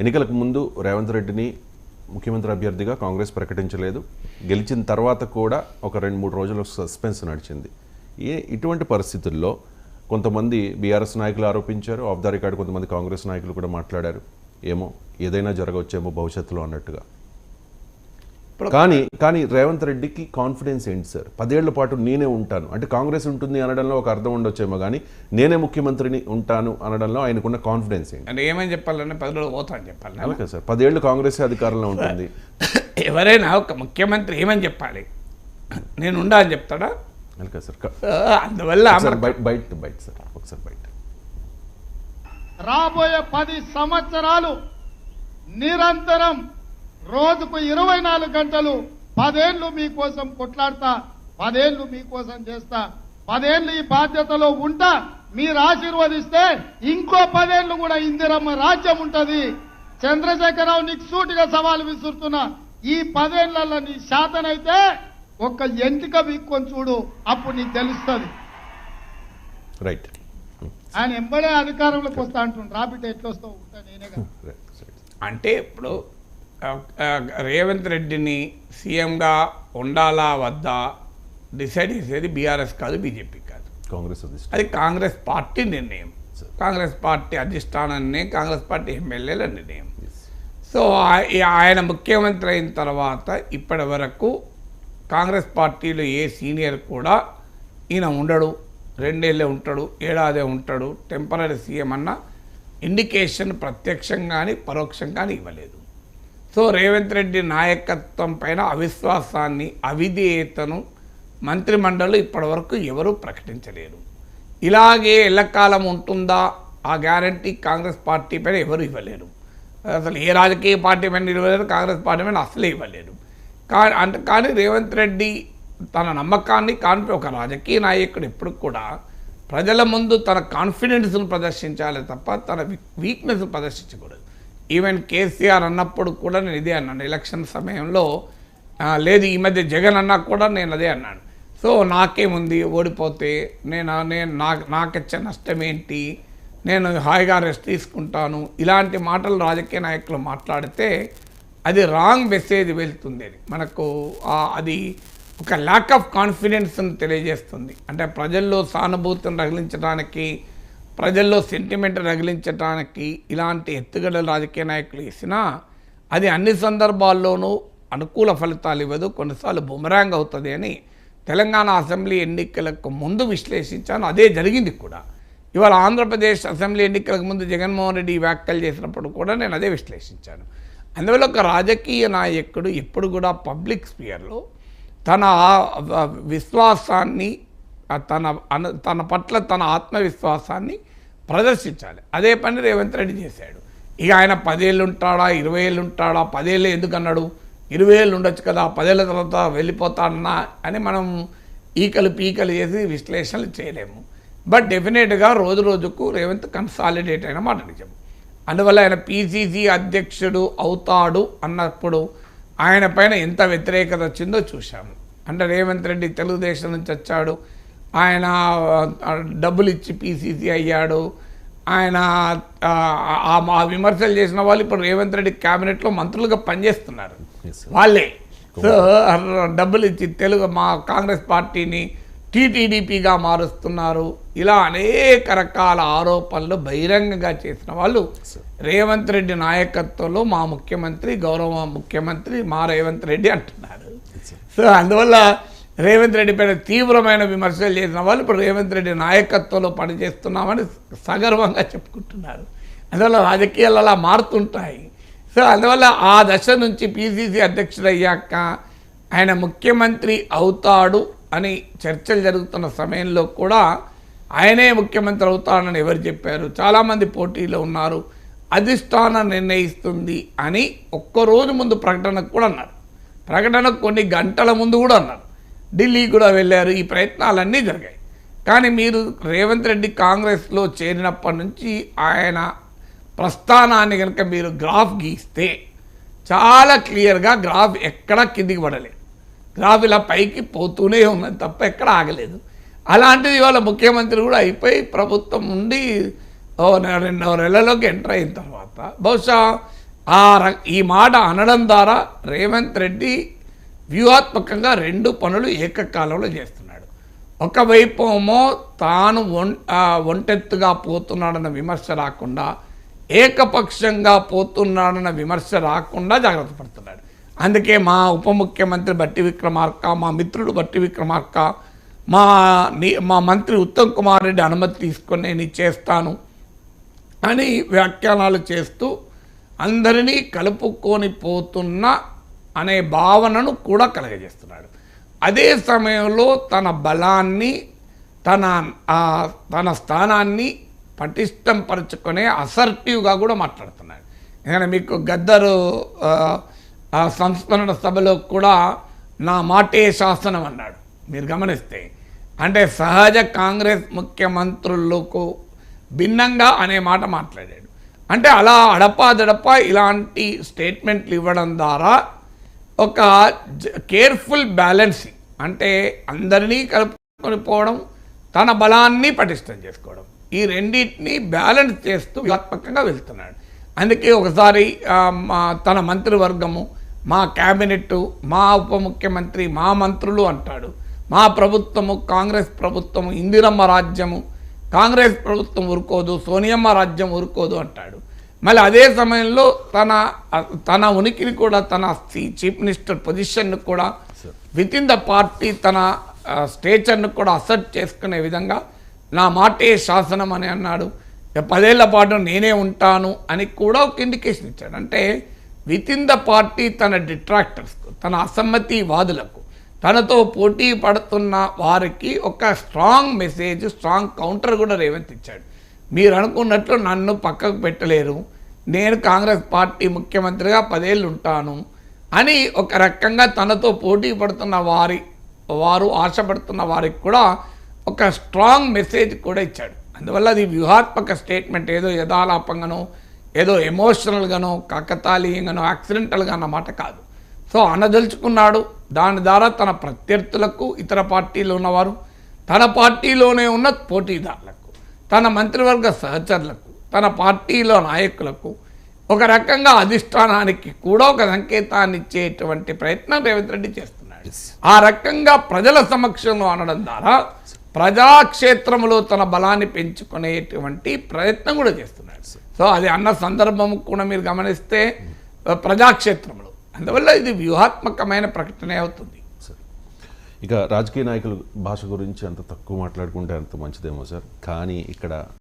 ఎన్నికలకు ముందు రేవంత్ రెడ్డిని ముఖ్యమంత్రి అభ్యర్థిగా కాంగ్రెస్ ప్రకటించలేదు. గెలిచిన తర్వాత కూడా ఒక 2-3 రోజులు సస్పెన్స్ నడిచింది. ఇటువంటి పరిస్థితుల్లో కొంతమంది బీఆర్ఎస్ నాయకులు ఆరోపించారు, ఆఫ్ ద రికార్డ్ కొంతమంది కాంగ్రెస్ నాయకులు కూడా మాట్లాడారు, ఏమో ఏదైనా జరగవచ్చేమో భవిష్యత్తులో అన్నట్టుగా. కానీ రేవంత్ రెడ్డికి కాన్ఫిడెన్స్ ఏంటి సార్? 10 ఏళ్ల పాటు నేనే ఉంటాను అంటే కాంగ్రెస్ ఉంటుంది అనడంలో ఒక అర్థం ఉండొచ్చేమో, కానీ నేనే ముఖ్యమంత్రిని ఉంటాను అనడంలో ఆయనకున్న కాన్ఫిడెన్స్ ఏంటి? అంటే ఏమని చెప్పాలంటే 10 రోజులు పోతాను చెప్పాలి. అలాగే సార్, 10 ఏళ్ళు కాంగ్రెస్ అధికారంలో ఉంటుంది. ఎవరైనా ఒక ముఖ్యమంత్రి ఏమని చెప్పాలి? నేను ఉండా అని చెప్తాడా? అలాగే సార్. అందువల్ల బయట సార్ ఒకసారి బయట రాబోయే 10 సంవత్సరాలు నిరంతరం రోజుకు 24 గంటలు 10 ఏళ్ళు మీకోసం కొట్లాడతా, 10 ఏళ్ళు మీకోసం చేస్తా, 10 ఏళ్ళు ఈ బాధ్యతలో ఉంటా. మీరు ఆశీర్వదిస్తే ఇంకో 10 ఏళ్ళు కూడా ఇందిరమ్మ రాజ్యం ఉంటది. చంద్రశేఖరరావు, నీకు సూటిగా సవాలు విసురుతున్నా, ఈ 10 ఏళ్లలో నీ శాతనైతే ఒక్క ఎంటిక వీక్కొని చూడు, అప్పుడు నీకు తెలుస్తుంది. రైట్. ఆయన ఎంబడే అధికారంలోకి వస్తా అంటుండ్రు, రాబిట్ ఎట్లా వస్తావు నేనే కదా. అంటే ఇప్పుడు రేవంత్ రెడ్డిని సీఎంగా ఉండాలా వద్దా డిసైడ్ చేసేది బీఆర్ఎస్ కాదు, బీజేపీ కాదు, కాంగ్రెస్. అది కాంగ్రెస్ పార్టీ నిర్ణయం, కాంగ్రెస్ పార్టీ అధిష్టానం నిర్ణయం, కాంగ్రెస్ పార్టీ ఎమ్మెల్యేల నిర్ణయం. సో ఆయన ముఖ్యమంత్రి అయిన తర్వాత ఇప్పటి వరకు కాంగ్రెస్ పార్టీలో ఏ సీనియర్ కూడా ఈయన ఉండడు, 2 ఏళ్ళే ఉంటాడు, ఏడాదే ఉంటాడు, టెంపరీ సీఎం అన్న ఇండికేషన్ ప్రత్యక్షంగా కానీ పరోక్షంగా కానీ ఇవ్వలేదు. సో రేవంత్ రెడ్డి నాయకత్వం పైన అవిశ్వాసాన్ని, అవిధేయతను మంత్రిమండలి ఇప్పటివరకు ఎవరూ ప్రకటించలేరు. ఇలాగే ఎల్లకాలం ఉంటుందా ఆ గ్యారంటీ కాంగ్రెస్ పార్టీ పైన ఎవరు ఇవ్వలేరు. అసలు ఏ రాజకీయ పార్టీ పైన ఇవ్వలేరు, కాంగ్రెస్ పార్టీ పైన అసలే ఇవ్వలేరు. కానీ రేవంత్ రెడ్డి తన నమ్మకాన్ని ఒక రాజకీయ నాయకుడు ఎప్పుడు కూడా ప్రజల ముందు తన కాన్ఫిడెన్స్ను ప్రదర్శించాలి తప్ప తన వీక్నెస్ ప్రదర్శించకూడదు. ఈవెన్ కేసీఆర్ అన్నప్పుడు కూడా నేను ఇదే అన్నాను, ఎలక్షన్ సమయంలో లేదు, ఈ మధ్య జగన్ అన్నా కూడా నేను అదే అన్నాను. సో నాకేముంది ఓడిపోతే, నాకొచ్చే నష్టం ఏంటి, నేను హాయిగా రెస్ట్ తీసుకుంటాను, ఇలాంటి మాటలు రాజకీయ నాయకులు మాట్లాడితే అది రాంగ్ మెసేజ్ వెళ్తుంది. అది మనకు అది ఒక ల్యాక్ ఆఫ్ కాన్ఫిడెన్స్ని తెలియజేస్తుంది. అంటే ప్రజల్లో సానుభూతిని రగిలించడానికి, ప్రజల్లో సెంటిమెంట్ రగిలించడానికి ఇలాంటి ఎత్తుగడలు రాజకీయ నాయకులు వేసినా అది అన్ని సందర్భాల్లోనూ అనుకూల ఫలితాలు ఇవ్వదు, కొన్నిసార్లు బుమరాంగ్ అవుతుంది అని తెలంగాణ అసెంబ్లీ ఎన్నికలకు ముందు విశ్లేషించాను. అదే జరిగింది కూడా. ఇవాళ ఆంధ్రప్రదేశ్ అసెంబ్లీ ఎన్నికలకు ముందు జగన్మోహన్ రెడ్డి వ్యాఖ్యలు చేసినప్పుడు కూడా నేను అదే విశ్లేషించాను. అందువల్ల ఒక రాజకీయ నాయకుడు ఎప్పుడు కూడా పబ్లిక్ స్పియర్లో తన విశ్వాసాన్ని, తన పట్ల తన ఆత్మవిశ్వాసాన్ని ప్రదర్శించాలి. అదే పని రేవంత్ రెడ్డి చేశాడు. ఇక ఆయన 10 ఏళ్ళు ఉంటాడా, 20 ఏళ్ళు ఉంటాడా, 10 ఏళ్ళు ఎందుకు అన్నాడు, 20 ఏళ్ళు ఉండొచ్చు కదా, 10 ఏళ్ళ తర్వాత వెళ్ళిపోతాడన్నా అని మనం ఈకలు పీకలు చేసి విశ్లేషణలు చేయలేము. బట్ డెఫినెట్గా రోజు రోజుకు రేవంత్ కన్సాలిడేట్ అయిన మాట నిజం. అందువల్ల ఆయన PCC అధ్యక్షుడు అవుతాడు అన్నప్పుడు ఆయన పైన ఎంత వ్యతిరేకత వచ్చిందో చూశాము. అంటే రేవంత్ రెడ్డి తెలుగుదేశం నుంచి వచ్చాడు, ఆయన డబ్బులు ఇచ్చి PCC అయ్యాడు, ఆయన ఆ విమర్శలు చేసిన వాళ్ళు ఇప్పుడు రేవంత్ రెడ్డి క్యాబినెట్లో మంత్రులుగా పనిచేస్తున్నారు వాళ్ళే. సో డబ్బులు ఇచ్చి మా కాంగ్రెస్ పార్టీని TTDPగా మారుస్తున్నారు. ఇలా అనేక రకాల ఆరోపణలు బహిరంగంగా చేసిన వాళ్ళు రేవంత్ రెడ్డి నాయకత్వంలో మా ముఖ్యమంత్రి, గౌరవ ముఖ్యమంత్రి మా రేవంత్ రెడ్డి అంటున్నారు. సో అందువల్ల రేవంత్ రెడ్డి పైన తీవ్రమైన విమర్శలు చేసిన వాళ్ళు ఇప్పుడు రేవంత్ రెడ్డి నాయకత్వంలో పనిచేస్తున్నామని సగర్వంగా చెప్పుకుంటున్నారు. అందువల్ల రాజకీయాలు అలా మారుతుంటాయి. సో అందువల్ల ఆ దశ నుంచి PCC అధ్యక్షుడు అయ్యాక ఆయన ముఖ్యమంత్రి అవుతాడు అని చర్చలు జరుగుతున్న సమయంలో కూడా ఆయనే ముఖ్యమంత్రి అవుతాడని ఎవరు చెప్పారు? చాలామంది పోటీలో ఉన్నారు, అధిష్టానం నిర్ణయిస్తుంది అని ఒక్కరోజు ముందు ప్రకటనకు కూడా అన్నారు, ప్రకటనకు కొన్ని గంటల ముందు కూడా అన్నారు, ఢిల్లీ కూడా వెళ్ళారు. ఈ ప్రయత్నాలన్నీ జరిగాయి. కానీ మీరు రేవంత్ రెడ్డి కాంగ్రెస్లో చేరినప్పటి నుంచి ఆయన ప్రస్థానాన్ని కనుక మీరు గ్రాఫ్ గీస్తే చాలా క్లియర్గా గ్రాఫ్ ఎక్కడా కిందికి పడలేదు, గ్రాఫ్ ఇలా పైకి పోతూనే ఉన్నది తప్ప ఎక్కడ ఆగలేదు. అలాంటిది ఇవాళ ముఖ్యమంత్రి కూడా అయిపోయి ప్రభుత్వం ఉండి 2 నెలలోకి ఎంటర్ అయిన తర్వాత బహుశా ఈ మాట అనడం ద్వారా రేవంత్ రెడ్డి వ్యూహాత్మకంగా 2 పనులు ఏకకాలంలో చేస్తున్నాడు. ఒకవైపు ఏమో తాను ఒంటెత్తుగా పోతున్నాడన్న విమర్శ రాకుండా, ఏకపక్షంగా పోతున్నాడన్న విమర్శ రాకుండా జాగ్రత్త పడుతున్నాడు. అందుకే మా ఉప ముఖ్యమంత్రి బట్టి విక్రమార్క, మా మిత్రుడు బట్టి విక్రమార్క, మా మంత్రి ఉత్తమ్ కుమార్ రెడ్డి అనుమతి తీసుకొని నేను చేస్తాను అని వ్యాఖ్యానాలు చేస్తూ అందరినీ కలుపుకొని పోతున్న అనే భావనను కూడా కలగజేస్తున్నాడు. అదే సమయంలో తన బలాన్ని, తన స్థానాన్ని పటిష్టం పరుచుకునే అసర్టివ్గా కూడా మాట్లాడుతున్నాడు. ఎందుకంటే మీకు గద్దరు సంస్మరణ సభలో కూడా నా మాటే శాసనం అన్నాడు. మీరు గమనిస్తే అంటే సహజ కాంగ్రెస్ ముఖ్యమంత్రులకు భిన్నంగా అనే మాట మాట్లాడాడు. అంటే అలా అడపాదడపా ఇలాంటి స్టేట్మెంట్లు ఇవ్వడం ద్వారా ఒక కేర్ఫుల్ బ్యాలెన్సింగ్, అంటే అందరినీ కలుపుకొని పోవడం, తన బలాన్ని పటిష్టం చేసుకోవడం, ఈ రెండింటినీ బ్యాలెన్స్ చేస్తూ వ్యూహాత్మకంగా వెళ్తున్నాడు. అందుకే ఒకసారి తన మంత్రివర్గము, మా క్యాబినెట్, మా ఉప ముఖ్యమంత్రి, మా మంత్రులు అంటాడు. మా ప్రభుత్వము, కాంగ్రెస్ ప్రభుత్వము, ఇందిరమ్మ రాజ్యము, కాంగ్రెస్ ప్రభుత్వం ఊరుకోదు, సోనియమ్మ రాజ్యం ఊరుకోదు అంటాడు. మళ్ళీ అదే సమయంలో తన ఉనికిని కూడా, తన చీఫ్ మినిస్టర్ పొజిషన్ను కూడా విత్ ఇన్ ద పార్టీ తన స్టేచర్ను కూడా అసర్ట్ చేసుకునే విధంగా నా మాటే శాసనం అని అన్నాడు. 10 ఏళ్ల పాటు నేనే ఉంటాను అని కూడా ఒక ఇండికేషన్ ఇచ్చాడు. అంటే విత్ ఇన్ ద పార్టీ తన డిట్రాక్టర్స్కు, తన అసమ్మతివాదులకు, తనతో పోటీ పడుతున్న వారికి ఒక స్ట్రాంగ్ మెసేజ్, స్ట్రాంగ్ కౌంటర్ కూడా రేవంత్ ఇచ్చాడు. మీరు అనుకున్నట్లు నన్ను పక్కకు పెట్టలేరు, నేను కాంగ్రెస్ పార్టీ ముఖ్యమంత్రిగా 10 ఏళ్ళు ఉంటాను అని ఒక రకంగా తనతో పోటీ పడుతున్న వారు ఆశపడుతున్న వారికి కూడా ఒక స్ట్రాంగ్ మెసేజ్ కూడా ఇచ్చాడు. అందువల్ల అది వ్యూహాత్మక స్టేట్మెంట్, ఏదో యథాలాపంగానో, ఏదో ఎమోషనల్గానో, కాకతాళీయంగానో, యాక్సిడెంటల్గా అన్నమాట కాదు. సో అనదలుచుకున్నాడు. దాని ద్వారా తన ప్రత్యర్థులకు, ఇతర పార్టీలో ఉన్నవారు, తన పార్టీలోనే ఉన్న పోటీదారులకు, తన మంత్రివర్గ సహచరులకు, తన పార్టీలో నాయకులకు ఒక రకంగా అధిష్టానానికి కూడా ఒక సంకేతాన్ని ఇచ్చేటువంటి ప్రయత్నం రేవంత్ రెడ్డి చేస్తున్నాడు. ఆ రకంగా ప్రజల సమక్షంలో అనడం ద్వారా ప్రజాక్షేత్రంలో తన బలాన్ని పెంచుకునేటువంటి ప్రయత్నం కూడా చేస్తున్నాడు. సో అది అన్న సందర్భం కూడా మీరు గమనిస్తే ప్రజాక్షేత్రంలో, అందువల్ల ఇది వ్యూహాత్మకమైన ప్రకటన అవుతుంది. ఇక రాజకీయ నాయకుల భాష గురించి అంత తక్కువ మాట్లాడుకుంటే అంత మంచిదేమో సార్. కానీ ఇక్కడ